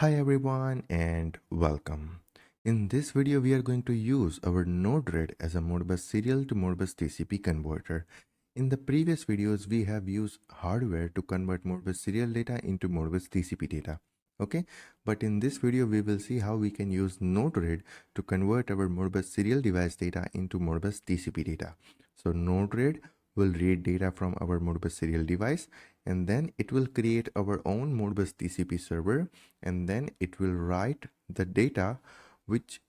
Hi everyone and welcome. In this video we are going to use our Node-RED as a Modbus serial to Modbus TCP converter. In the previous videos we have used hardware to convert Modbus serial data into Modbus TCP data. Okay, but in this video we will see how we can use Node-RED to convert our Modbus serial device data into Modbus TCP data. So Node-RED will read data from our Modbus serial device and then it will create our own Modbus TCP server, and then it will write the data which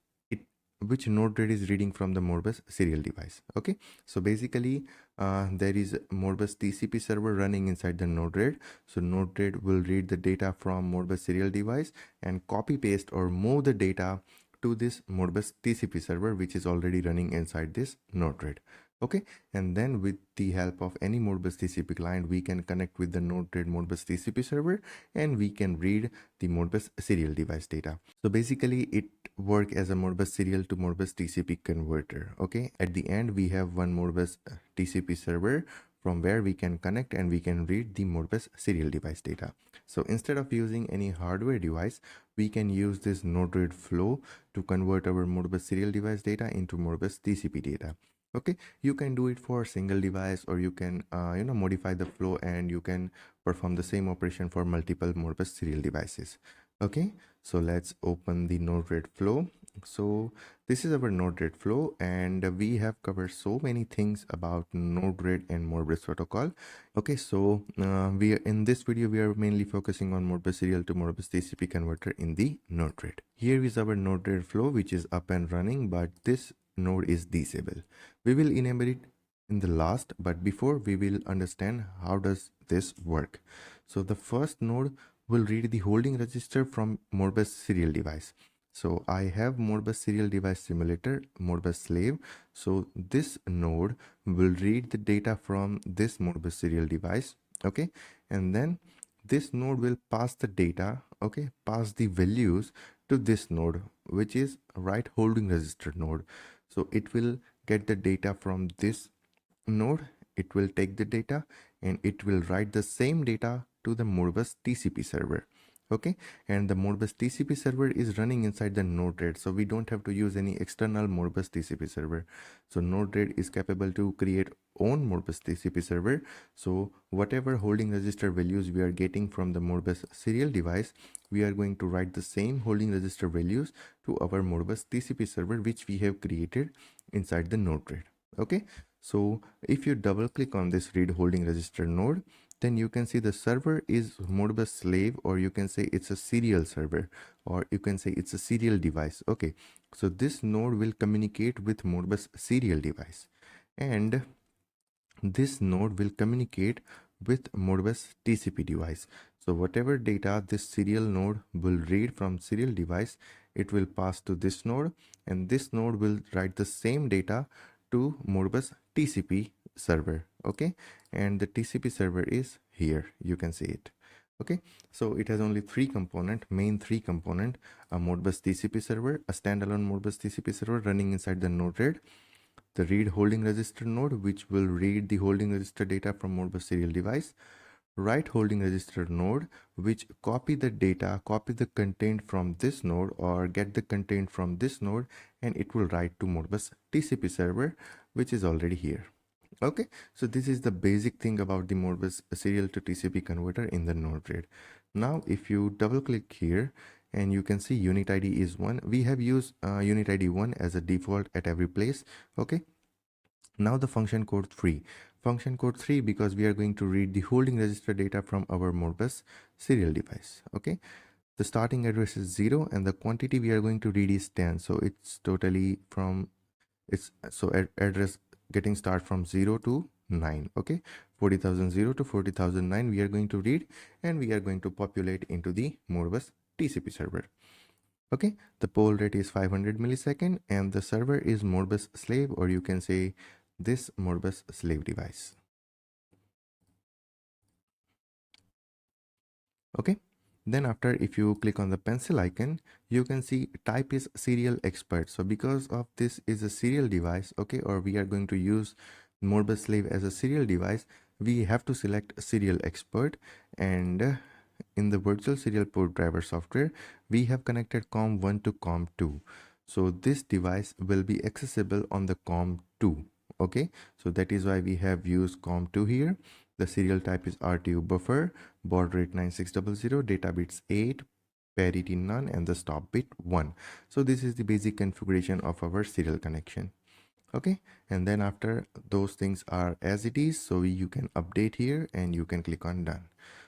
Node-RED is reading from the Modbus serial device. Okay, so basically there is a Modbus TCP server running inside the Node-RED. So Node-RED will read the data from Modbus serial device and copy paste or move the data to this Modbus TCP server which is already running inside this Node-RED. Okay, and then with the help of any Modbus TCP client we can connect with the Node-RED Modbus TCP server and we can read the Modbus serial device data. So basically it work as a Modbus serial to Modbus TCP converter. Okay, at the end we have one Modbus TCP server from where we can connect and we can read the Modbus serial device data. So instead of using any hardware device, we can use this Node-RED flow to convert our Modbus serial device data into Modbus TCP data. Okay, you can do it for single device, or you can modify the flow and you can perform the same operation for multiple Modbus serial devices. Okay, so let's open the Node-RED flow. So this is our Node-RED flow and we have covered so many things about Node-RED and Modbus protocol. Okay, so we are in this video we are mainly focusing on Modbus serial to Modbus TCP converter in the Node-RED. Here is our Node-RED flow which is up and running, but this node is disabled. We will enable it in the last, but before we will understand how does this work. So the first node will read the holding register from Modbus serial device. So I have Modbus serial device simulator, Modbus slave. So this node will read the data from this Modbus serial device. Okay, and then this node will pass the data, okay, pass the values to this node, which is write holding register node. So it will get the data from this node, it will take the data and it will write the same data to the Modbus TCP server. Okay, and the Modbus TCP server is running inside the Node-RED, so we don't have to use any external Modbus TCP server. So Node-RED is capable to create own Modbus TCP server. So whatever holding register values we are getting from the Modbus serial device, we are going to write the same holding register values to our Modbus TCP server which we have created inside the Node-RED. Okay, so if you double click on this read holding register node, then you can see the server is Modbus slave, or you can say it's a serial server, or you can say it's a serial device. Okay, so this node will communicate with Modbus serial device, and this node will communicate with Modbus TCP device. So whatever data this serial node will read from serial device, it will pass to this node, and this node will write the same data to Modbus TCP server. Okay, and the TCP server is here, you can see it. Okay, so it has only main three component: a Modbus TCP server, a standalone Modbus TCP server running inside the Node-RED, the read holding register node which will read the holding register data from Modbus serial device, write holding register node which copy the data, copy the content from this node or get the content from this node, and it will write to Modbus TCP server which is already here. Okay, so this is the basic thing about the Modbus serial to TCP converter in the Node-RED. Now if you double click here and you can see unit ID is 1. We have used unit ID 1 as a default at every place. Okay, now the function code 3. Function code 3 because we are going to read the holding register data from our Modbus serial device. Okay, the starting address is 0 and the quantity we are going to read is 10. So it's totally from address getting start from 0 to 9. Okay, 40,000 to 40,009 we are going to read, and we are going to populate into the Modbus TCP server. Okay, the poll rate is 500 millisecond and the server is Modbus slave, or you can say this Modbus slave device. Okay, then after, if you click on the pencil icon, you can see type is serial expert. So because of this is a serial device, okay, or we are going to use Modbus slave as a serial device, we have to select serial expert, and in the virtual serial port driver software, we have connected COM1 to COM2. So this device will be accessible on the COM2. Okay, so that is why we have used COM2 here. The serial type is RTU buffer, baud rate 9600, data bits 8, parity none, and the stop bit 1. So this is the basic configuration of our serial connection. Okay, and then after those things are as it is, so you can update here and you can click on done.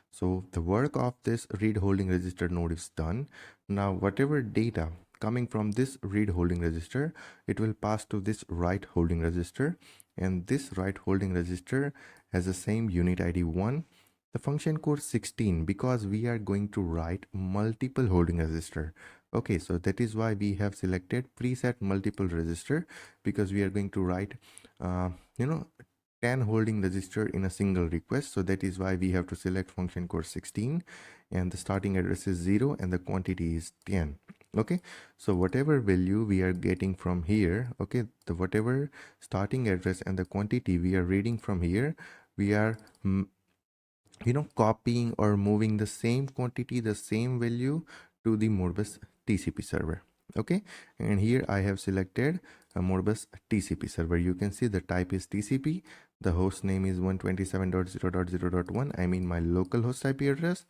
So the work of this read holding register node is done. Now whatever data coming from this read holding register, it will pass to this write holding register, and this write holding register has the same unit ID 1, the function code 16, because we are going to write multiple holding register. Okay, so that is why we have selected preset multiple register, because we are going to write uh, you know 10 holding register in a single request. So that is why we have to select function code 16, and the starting address is 0 and the quantity is 10. Okay, so whatever value we are getting from here, okay, the whatever starting address and the quantity we are reading from here, we are copying or moving the same quantity, the same value to the Modbus TCP server. Okay, and here I have selected a Modbus TCP server. You can see the type is TCP, the host name is 127.0.0.1, I mean my local host IP address,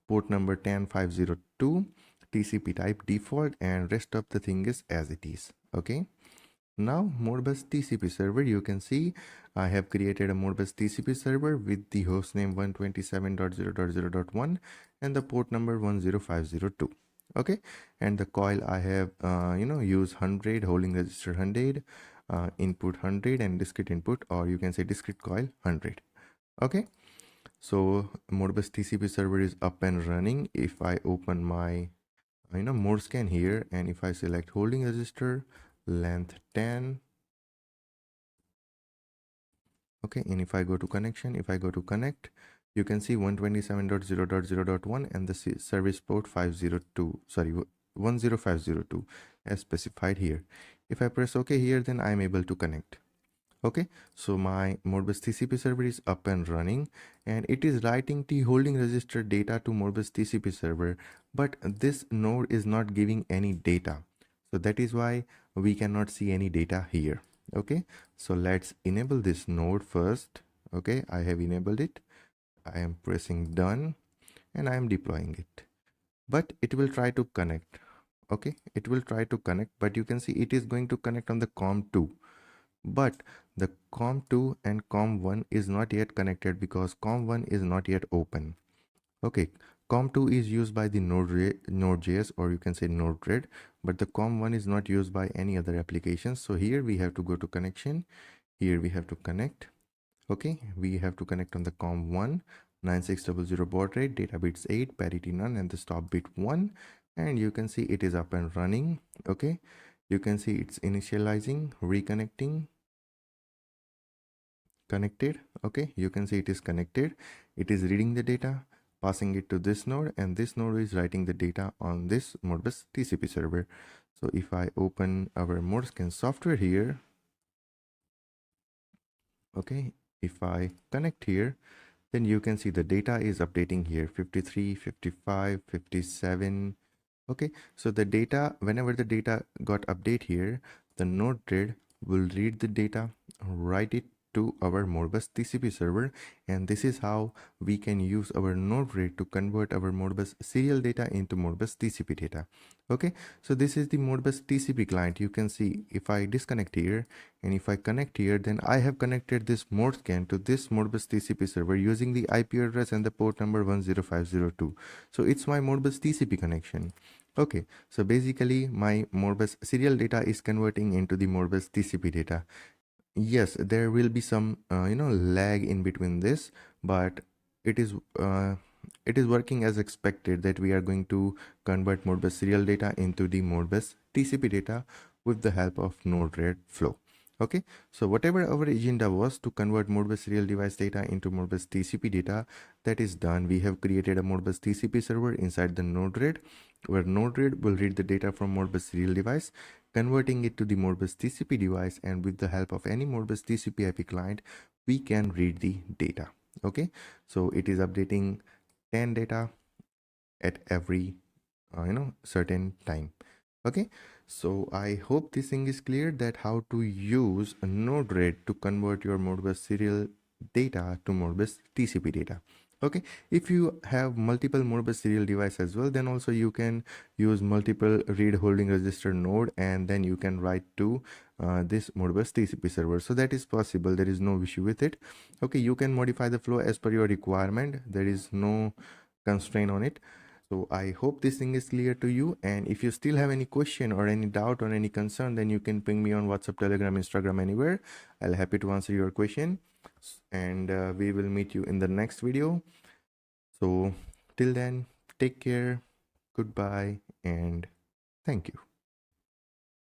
port number 10502, TCP type default, and rest of the thing is as it is. Okay, now Modbus TCP server, you can see I have created a Modbus TCP server with the hostname 127.0.0.1 and the port number 10502. Okay, and the coil I have use 100 holding register 100, input 100, and discrete input, or you can say discrete coil 100. Okay, so Modbus TCP server is up and running. If I open my mode scan here, and if I select holding register length 10, okay, and if I go to connection, if I go to connect, you can see 127.0.0.1 and the service port 502, sorry, 10502 as specified here. If I press OK here, then I'm able to connect. Okay, so my Modbus TCP server is up and running, and it is writing the holding register data to Modbus TCP server, but this node is not giving any data. So that is why we cannot see any data here. Okay, so let's enable this node first. Okay, I have enabled it. I am pressing done and I am deploying it, but it will try to connect. Okay, it will try to connect, but you can see it is going to connect on the COM2, but the COM2 and COM1 is not yet connected because COM1 is not yet open. Okay, COM2 is used by the Node.js, or you can say Node-RED, but the COM1 is not used by any other applications. So here we have to go to connection. Here we have to connect. Okay, we have to connect on the COM1, 9600 baud rate, data bits 8, parity none, and the stop bit 1. And you can see it is up and running. Okay, you can see it's initializing, reconnecting, connected. Okay, you can see it is connected. It is reading the data, passing it to this node, and this node is writing the data on this Modbus TCP server. So if I open our Modscan software here, okay, if I connect here, then you can see the data is updating here, 53, 55, 57. Okay, so the data, whenever the data got update here, the node thread will read the data, write it to our Modbus TCP server, and this is how we can use our node thread to convert our Modbus serial data into Modbus TCP data. Okay, so this is the Modbus TCP client. You can see if I disconnect here and if I connect here, then I have connected this Modscan to this Modbus TCP server using the IP address and the port number 10502. So it's my Modbus TCP connection. Okay, so basically my Modbus serial data is converting into the Modbus TCP data. Yes, there will be some lag in between this, but it is working as expected, that we are going to convert Modbus serial data into the Modbus TCP data with the help of Node-RED flow. Okay, so whatever our agenda was to convert Modbus serial device data into Modbus TCP data, that is done. We have created a Modbus TCP server inside the Node-RED, where Node-RED will read the data from Modbus serial device, converting it to the Modbus TCP device, and with the help of any Modbus TCP IP client, we can read the data. Okay, so it is updating 10 data, at every certain time. Okay, so I hope this thing is clear, that how to use a Node-RED to convert your Modbus serial data to Modbus TCP data. Okay, if you have multiple Modbus serial device as well, then also you can use multiple read holding register node, and then you can write to this Modbus TCP server. So that is possible, there is no issue with it. Okay, you can modify the flow as per your requirement, there is no constraint on it. So I hope this thing is clear to you, and if you still have any question or any doubt or any concern, then you can ping me on WhatsApp, Telegram, Instagram, anywhere. I'll happy to answer your question, and we will meet you in the next video. So till then, take care, goodbye, and thank you.